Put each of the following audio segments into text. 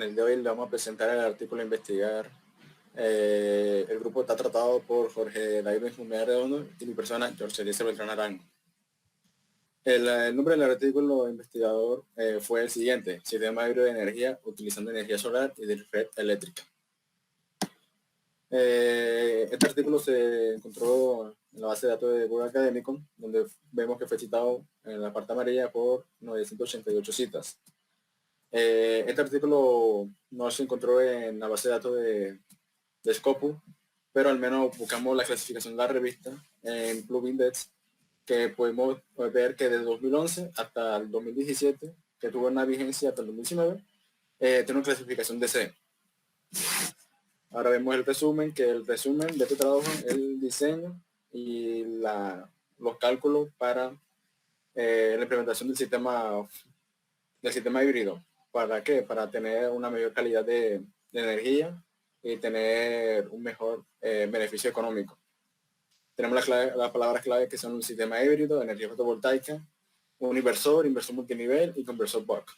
el día de hoy le vamos a presentar el artículo a investigar. El grupo está tratado por Jorge David Benjumea Redondo y mi persona, George Eliezer Beltrán Arango. El nombre del artículo investigador fue el siguiente: sistema híbrido de energía utilizando energía solar y de red eléctrica. Este artículo se encontró en la base de datos de Google Académico, donde vemos que fue citado en la parte amarilla por 988 citas. Este artículo no se encontró en la base de datos de Scopus, pero al menos buscamos la clasificación de la revista en Plugin.dex, que podemos ver que desde 2011 hasta el 2017, que tuvo una vigencia hasta el 2019, tiene una clasificación de C. Ahora vemos el resumen, que el resumen de este trabajo es el diseño y los cálculos para la implementación del sistema híbrido. ¿Para qué? Para tener una mayor calidad de energía y tener un mejor beneficio económico. Tenemos las palabras clave que son un sistema híbrido, energía fotovoltaica, un inversor multinivel y conversor buck.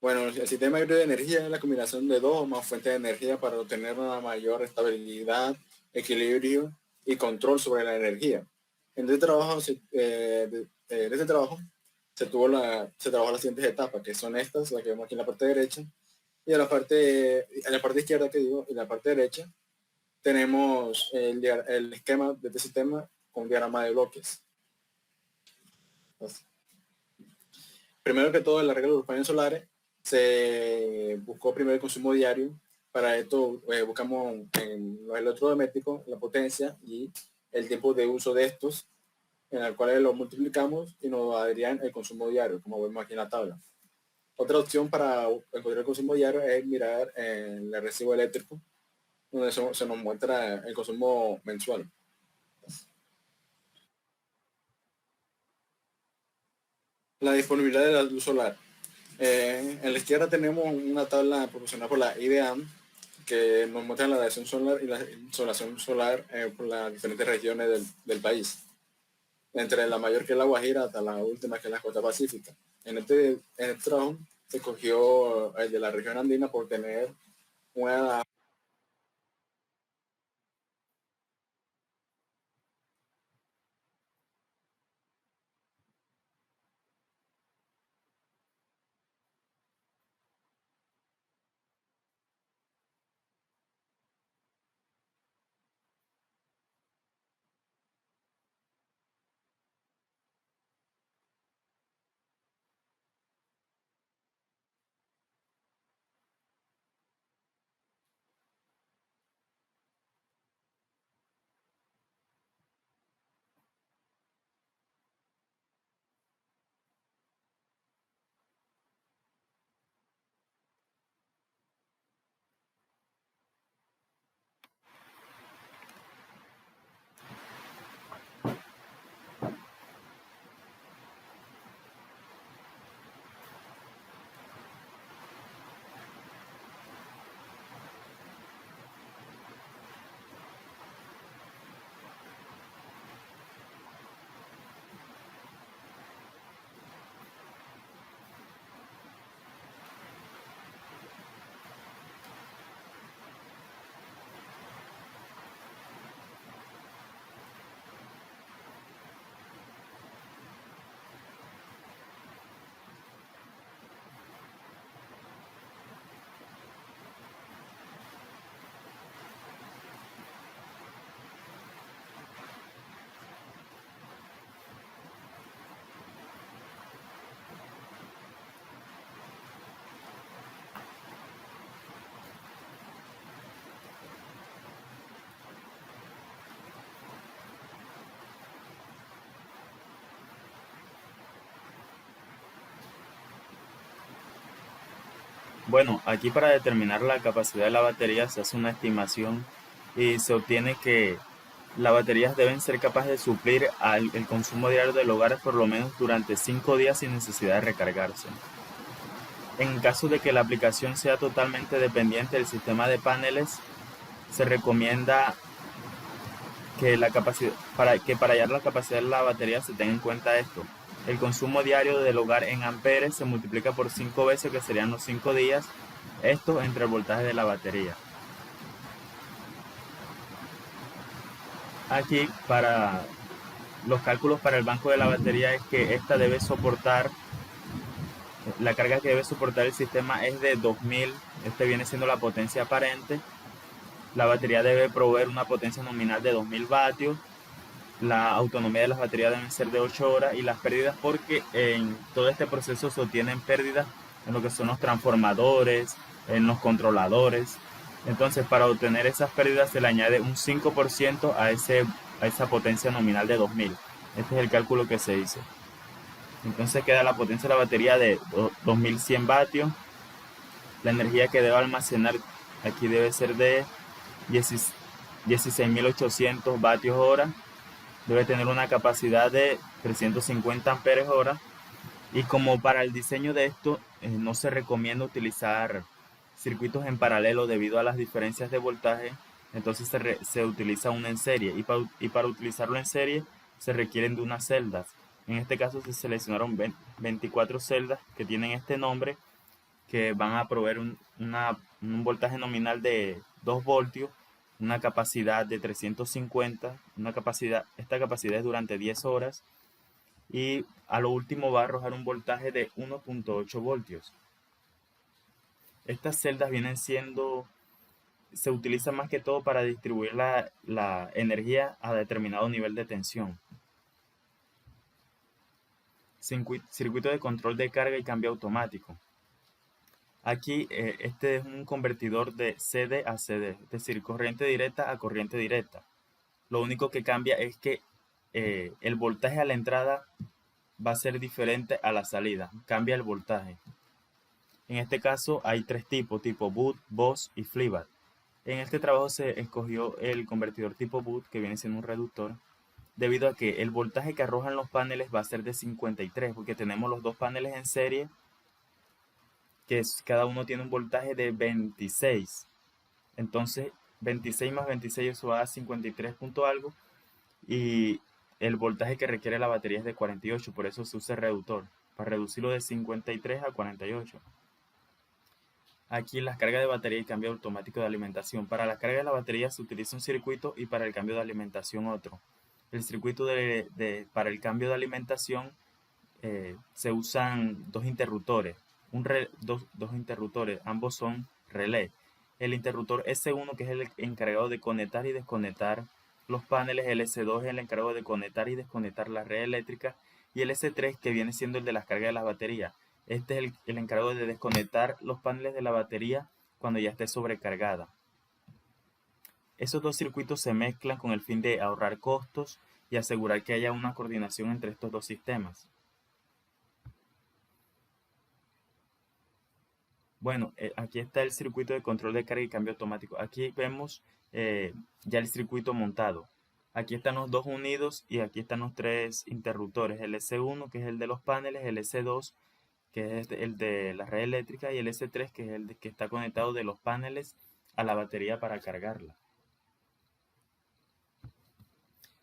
Bueno, el sistema híbrido de energía es la combinación de dos o más fuentes de energía para obtener una mayor estabilidad, equilibrio y control sobre la energía. En este trabajo, se trabajó las siguientes etapas, que son estas, las que vemos aquí en la parte derecha, y en la parte izquierda, en la parte derecha, tenemos el esquema de este sistema con un diagrama de bloques. Entonces, primero que todo, en la regla de los paneles solares, se buscó primero el consumo diario. Para esto buscamos en los electrodomésticos la potencia y el tiempo de uso de estos, en el cual los multiplicamos y nos darían el consumo diario, como vemos aquí en la tabla. Otra opción para encontrar el consumo diario es mirar en el recibo eléctrico, donde se nos muestra el consumo mensual. La disponibilidad de la luz solar. En la izquierda tenemos una tabla proporcionada por la IDEAM, que nos muestra la radiación solar y la insolación solar por las diferentes regiones del país, entre la mayor, que es la Guajira, hasta la última, que es la costa pacífica. En este trabajo se escogió el de la región andina por tener una Bueno, aquí para determinar la capacidad de la batería se hace una estimación y se obtiene que las baterías deben ser capaces de suplir el consumo diario del hogar por lo menos durante 5 días sin necesidad de recargarse. En caso de que la aplicación sea totalmente dependiente del sistema de paneles, se recomienda que para hallar la capacidad de la batería se tenga en cuenta esto. el consumo diario del hogar en amperes se multiplica por 5 veces, que serían los 5 días, esto entre el voltaje de la batería. Aquí, para los cálculos para el banco de la batería, es que esta debe soportar, la carga que debe soportar el sistema es de 2000, este viene siendo la potencia aparente. La batería debe proveer una potencia nominal de 2000 vatios. La autonomía de las baterías deben ser de 8 horas, y las pérdidas, porque en todo este proceso se obtienen pérdidas en lo que son los transformadores, en los controladores. Entonces, para obtener esas pérdidas se le añade un 5% a esa potencia nominal de 2000. Este es el cálculo que se hizo. Entonces queda la potencia de la batería de 2100 vatios. La energía que debe almacenar aquí debe ser de 16.800 vatios hora. Debe tener una capacidad de 350 amperes hora. Y como para el diseño de esto no se recomienda utilizar circuitos en paralelo debido a las diferencias de voltaje, entonces se utiliza uno en serie. Y para utilizarlo en serie se requieren de unas celdas. En este caso se seleccionaron 24 celdas que tienen este nombre, que van a proveer un voltaje nominal de 2 voltios, una capacidad de 350, esta capacidad es durante 10 horas, y a lo último va a arrojar un voltaje de 1.8 voltios. Estas celdas se utilizan más que todo para distribuir la energía a determinado nivel de tensión. Circuito de control de carga y cambio automático. Aquí este es un convertidor de CD a CD, es decir, corriente directa a corriente directa. Lo único que cambia es que el voltaje a la entrada va a ser diferente a la salida, cambia el voltaje. En este caso hay tres tipos, tipo Boot, Boss y FreeBAD. En este trabajo se escogió el convertidor tipo Boot, que viene siendo un reductor, debido a que el voltaje que arrojan los paneles va a ser de 53, porque tenemos los dos paneles en serie, cada uno tiene un voltaje de 26. Entonces, 26 más 26, eso va a 53 punto algo, y el voltaje que requiere la batería es de 48, por eso se usa el reductor, para reducirlo de 53 a 48. Aquí las cargas de batería y cambio automático de alimentación. Para la carga de la batería se utiliza un circuito y para el cambio de alimentación otro. El circuito para el cambio de alimentación se usan dos interruptores, dos interruptores, ambos son relé. El interruptor S1, que es el encargado de conectar y desconectar los paneles, el S2 es el encargado de conectar y desconectar la red eléctrica, y el S3, que viene siendo el de las cargas de las baterías. Este es el encargado de desconectar los paneles de la batería cuando ya esté sobrecargada. Esos dos circuitos se mezclan con el fin de ahorrar costos y asegurar que haya una coordinación entre estos dos sistemas. Bueno, aquí está el circuito de control de carga y cambio automático. Aquí vemos ya el circuito montado. Aquí están los dos unidos y aquí están los tres interruptores. El S1, que es el de los paneles, el S2, que es el de la red eléctrica, y el S3, que es el que está conectado de los paneles a la batería para cargarla.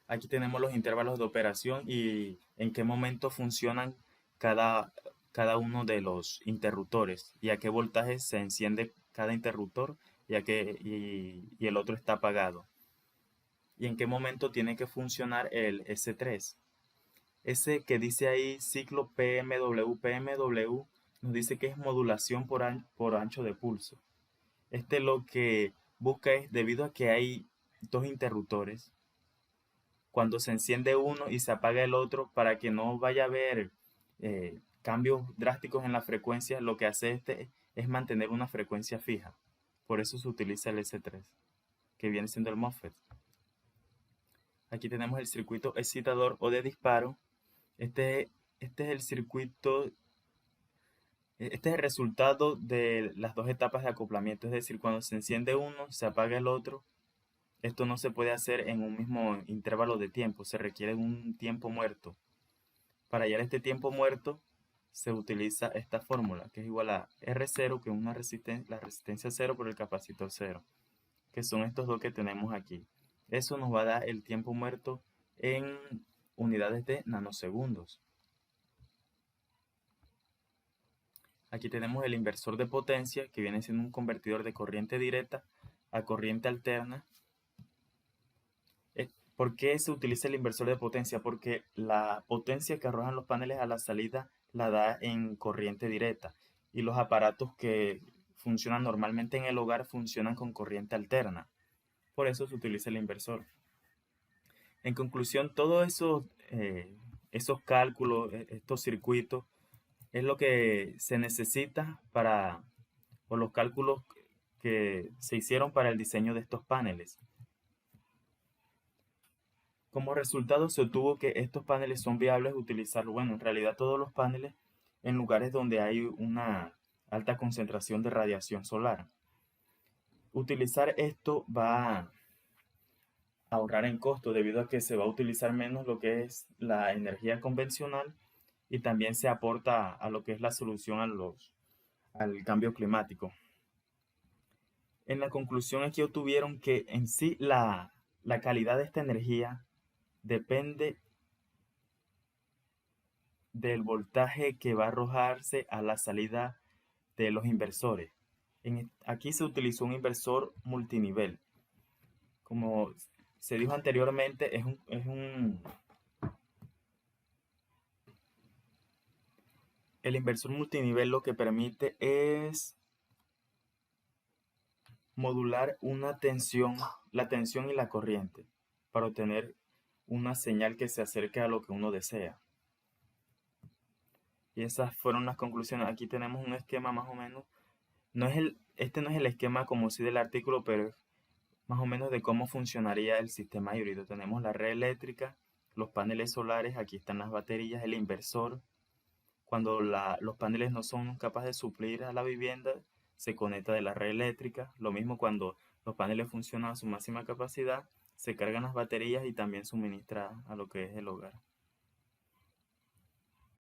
Aquí tenemos los intervalos de operación y en qué momento funcionan cada, cada uno de los interruptores y a qué voltaje se enciende cada interruptor y el otro está apagado. Y en qué momento tiene que funcionar el S3. Ese que dice ahí ciclo PMW, nos dice que es modulación por ancho de pulso. Este lo que busca es, debido a que hay dos interruptores, cuando se enciende uno y se apaga el otro, para que no vaya a haber cambios drásticos en la frecuencia, lo que hace este es mantener una frecuencia fija. Por eso se utiliza el S3, que viene siendo el MOSFET. Aquí tenemos el circuito excitador o de disparo. Este es el circuito, este es el resultado de las dos etapas de acoplamiento, es decir, cuando se enciende uno, se apaga el otro. Esto no se puede hacer en un mismo intervalo de tiempo, se requiere un tiempo muerto. Para hallar este tiempo muerto se utiliza esta fórmula, que es igual a R0, que es la resistencia 0 por el capacitor 0, que son estos dos que tenemos aquí. Eso nos va a dar el tiempo muerto en unidades de nanosegundos. Aquí tenemos el inversor de potencia, que viene siendo un convertidor de corriente directa a corriente alterna. ¿Por qué se utiliza el inversor de potencia? Porque la potencia que arrojan los paneles a la salida la da en corriente directa y los aparatos que funcionan normalmente en el hogar funcionan con corriente alterna. Por eso se utiliza el inversor. En conclusión, todos esos cálculos, estos circuitos, es lo que se necesita o los cálculos que se hicieron para el diseño de estos paneles. Como resultado se obtuvo que estos paneles son viables utilizarlos, bueno, en realidad todos los paneles en lugares donde hay una alta concentración de radiación solar. Utilizar esto va a ahorrar en costo debido a que se va a utilizar menos lo que es la energía convencional y también se aporta a lo que es la solución al cambio climático. En la conclusión aquí obtuvieron que en sí la calidad de esta energía depende del voltaje que va a arrojarse a la salida de los inversores. Aquí se utilizó un inversor multinivel. Como se dijo anteriormente, el inversor multinivel lo que permite es modular la tensión y la corriente, para obtener una señal que se acerque a lo que uno desea. Y esas fueron las conclusiones. Aquí tenemos un esquema más o menos. Este no es el esquema como si del artículo, pero es más o menos de cómo funcionaría el sistema híbrido. Tenemos la red eléctrica, los paneles solares, aquí están las baterías, el inversor. Cuando los paneles no son capaces de suplir a la vivienda, se conecta de la red eléctrica. Lo mismo cuando los paneles funcionan a su máxima capacidad, se cargan las baterías y también suministra a lo que es el hogar.